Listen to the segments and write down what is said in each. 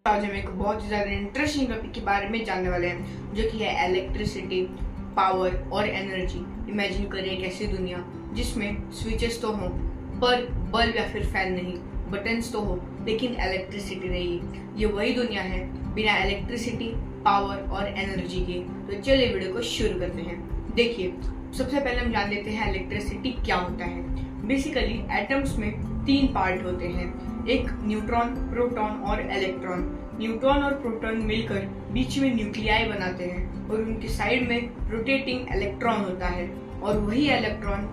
आज हम एक बहुत ही ज़्यादा इंटरेस्टिंग टॉपिक के बारे में जानने वाले हैं, जो कि है इलेक्ट्रिसिटी, पावर और एनर्जी। इमेजिन करिए एक ऐसी दुनिया जिसमें स्विचेस तो हों पर बल्ब या फिर फैन नहीं, बटन्स तो हो लेकिन इलेक्ट्रिसिटी नहीं। ये वही दुनिया है बिना इलेक्ट्रिसिटी, पावर और एनर्जी के। तो चलिए वीडियो को शुरू करते हैं। देखिए, सबसे पहले हम जान लेते हैं इलेक्ट्रिसिटी क्या होता है। बेसिकली एटम्स में तीन पार्ट होते हैं, एक न्यूट्रॉन, प्रोटॉन और इलेक्ट्रॉन। न्यूट्रॉन और प्रोटॉन मिलकर बीच में न्यूक्लियाई बनाते हैं और उनके साइड में रोटेटिंग इलेक्ट्रॉन होता है और वही इलेक्ट्रॉन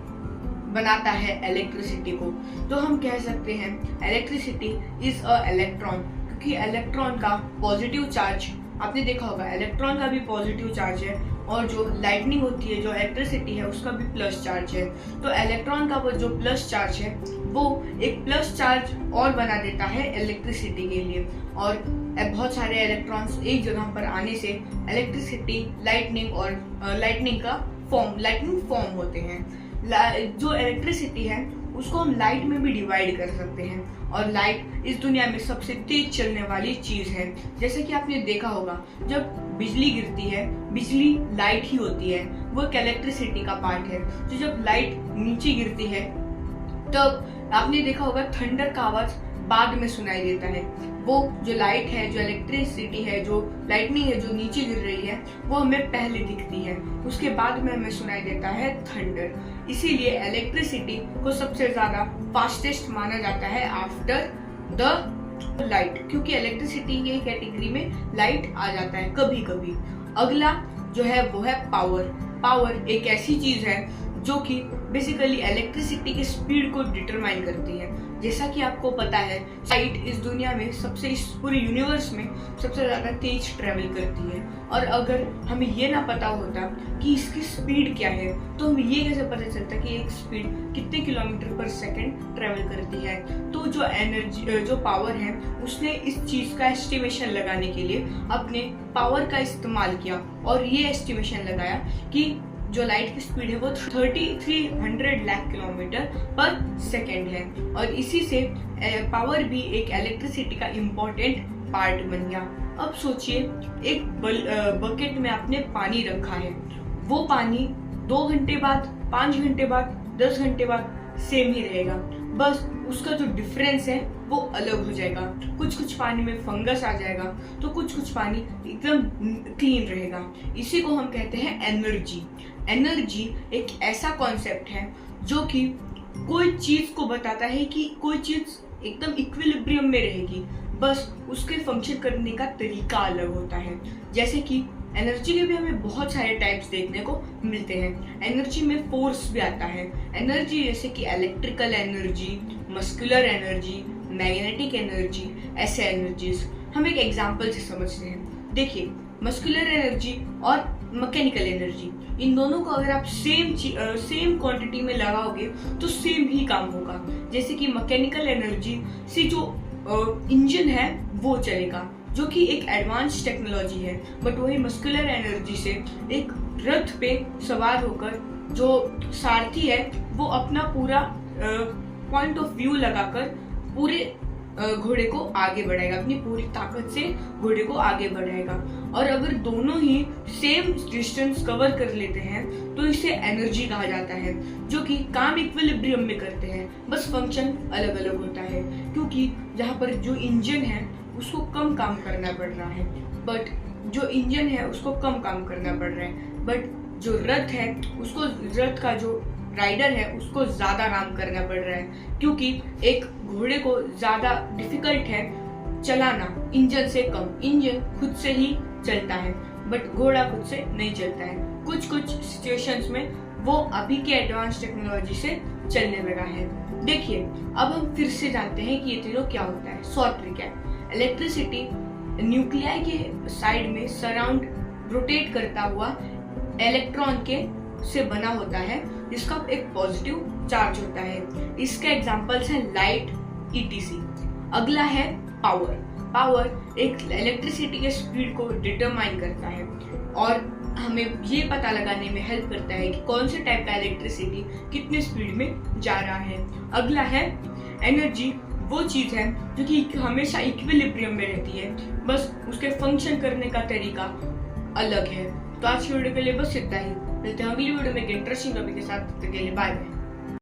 बनाता है इलेक्ट्रिसिटी को। तो हम कह सकते हैं इलेक्ट्रिसिटी इज अ इलेक्ट्रॉन, क्योंकि इलेक्ट्रॉन का पॉजिटिव चार्ज, आपने देखा होगा इलेक्ट्रॉन का भी पॉजिटिव चार्ज है और जो लाइटनिंग होती है, जो इलेक्ट्रिसिटी है, उसका भी प्लस चार्ज है। तो इलेक्ट्रॉन का वो जो प्लस चार्ज है वो एक प्लस चार्ज और बना देता है इलेक्ट्रिसिटी के लिए, और बहुत सारे इलेक्ट्रॉन्स एक जगह पर आने से इलेक्ट्रिसिटी, लाइटनिंग फॉर्म होते हैं। जो इलेक्ट्रिसिटी है उसको हम लाइट में भी डिवाइड कर सकते हैं, और लाइट इस दुनिया में सबसे तेज चलने वाली चीज है। जैसे कि आपने देखा होगा, जब बिजली गिरती है, बिजली लाइट ही होती है, वो एक इलेक्ट्रिसिटी का पार्ट है। तो जब लाइट नीचे गिरती है तब आपने देखा होगा थंडर का आवाज बाद में सुनाई देता है। वो जो लाइट है, जो इलेक्ट्रिसिटी है, जो लाइटनिंग है, जो नीचे गिर रही है, वो हमें पहले दिखती है, उसके बाद में हमें सुनाई देता है थंडर। इसीलिए इलेक्ट्रिसिटी को सबसे ज्यादा फास्टेस्ट माना जाता है आफ्टर द लाइट, क्योंकि इलेक्ट्रिसिटी की कैटेगरी में लाइट आ जाता है कभी कभी। अगला जो है वो है पावर। पावर एक ऐसी चीज है जो कि बेसिकली इलेक्ट्रिसिटी की स्पीड को डिटरमाइन करती है। जैसा कि आपको पता है, लाइट इस दुनिया में इस पूरे यूनिवर्स में सबसे ज्यादा तेज ट्रेवल करती है, और अगर हमें ये ना पता होता कि इसकी स्पीड क्या है तो हमें ये कैसे पता चलता कि एक स्पीड कितने किलोमीटर पर सेकंड ट्रेवल करती है। तो जो एनर्जी, जो पावर है, उसने इस चीज का एस्टिमेशन लगाने के लिए अपने पावर का इस्तेमाल किया और ये एस्टिमेशन लगाया कि जो लाइट की स्पीड है वो 3300 लाख किलोमीटर पर सेकेंड है, और इसी से पावर भी एक इलेक्ट्रिसिटी का इम्पोर्टेंट पार्ट बन गया। अब सोचिए, एक बकेट में आपने पानी रखा है, वो पानी 2 घंटे बाद, 5 घंटे बाद, 10 घंटे बाद सेम ही रहेगा, बस उसका जो डिफरेंस है वो अलग हो जाएगा। कुछ पानी में फंगस आ जाएगा तो कुछ पानी एकदम क्लीन रहेगा। इसी को हम कहते हैं एनर्जी। एनर्जी एक ऐसा कॉन्सेप्ट है जो कि कोई चीज को बताता है कि कोई चीज एकदम इक्विलिब्रियम में रहेगी, बस उसके फंक्शन करने का तरीका अलग होता है। जैसे कि एनर्जी के भी हमें बहुत सारे टाइप्स देखने को मिलते हैं। एनर्जी में फोर्स भी आता है। एनर्जी जैसे कि electrical energy, muscular energy, magnetic energy, ऐसे एनर्जीज हम एक एग्जांपल से समझते हैं। देखिए, मस्कुलर एनर्जी और मैकेनिकल एनर्जी, इन दोनों को अगर आप सेम क्वांटिटी में लगाओगे तो सेम ही काम होगा। जैसे कि मैकेनिकल एनर्जी से जो इंजन है वो चलेगा, जो कि एक एडवांस टेक्नोलॉजी है, बट वही मस्कुलर एनर्जी से एक रथ पे सवार होकर जो सारथी है वो अपना पूरा पॉइंट ऑफ व्यू लगाकर पूरे घोड़े को आगे बढ़ाएगा, अपनी पूरी ताकत से घोड़े को आगे बढ़ाएगा। और अगर दोनों ही सेम डिस्टेंस कवर कर लेते हैं तो इसे एनर्जी कहा जाता है, जो कि काम इक्विलिब्रियम में करते हैं, बस फंक्शन अलग अलग होता है। क्योंकि जहाँ पर जो इंजन है उसको कम काम करना पड़ रहा है, बट जो रथ है उसको, रथ का जो राइडर है उसको ज्यादा काम करना पड़ रहा है, क्योंकि एक घोड़े को ज्यादा डिफिकल्ट है चलाना इंजन से कम। इंजन खुद से ही चलता है बट घोड़ा खुद से नहीं चलता है। कुछ सिचुएशंस में वो अभी के एडवांस टेक्नोलॉजी से चलने लगा है। देखिए, अब हम फिर से जानते हैं कि ये तीनों क्या होता है। शॉर्ट रिकैप, इलेक्ट्रिसिटी न्यूक्लियाई के साइड में सराउंड रोटेट करता हुआ इलेक्ट्रॉन के से बना होता है, जिसका एक पॉजिटिव चार्ज होता है। इसके एग्जांपल्स हैं लाइट, ईटीसी। अगला है पावर। पावर एक इलेक्ट्रिसिटी के स्पीड को डिटरमाइन करता है और हमें ये पता लगाने में हेल्प करता है कि कौन से टाइप का इलेक्ट्रिसिटी कितने स्पीड में जा रहा है। अगला है एनर्जी। वो चीज़ है जो कि हमेशा इक्विलिब्रियम में रहती है, बस उसके फंक्शन करने का तरीका अलग है। तो आज की वीडियो के लिए बस इतना ही। मिलते हैं अगली वीडियो में एक इंटरेस्टिंग टॉपिक के साथ। तब तक के लिए बाय बाय।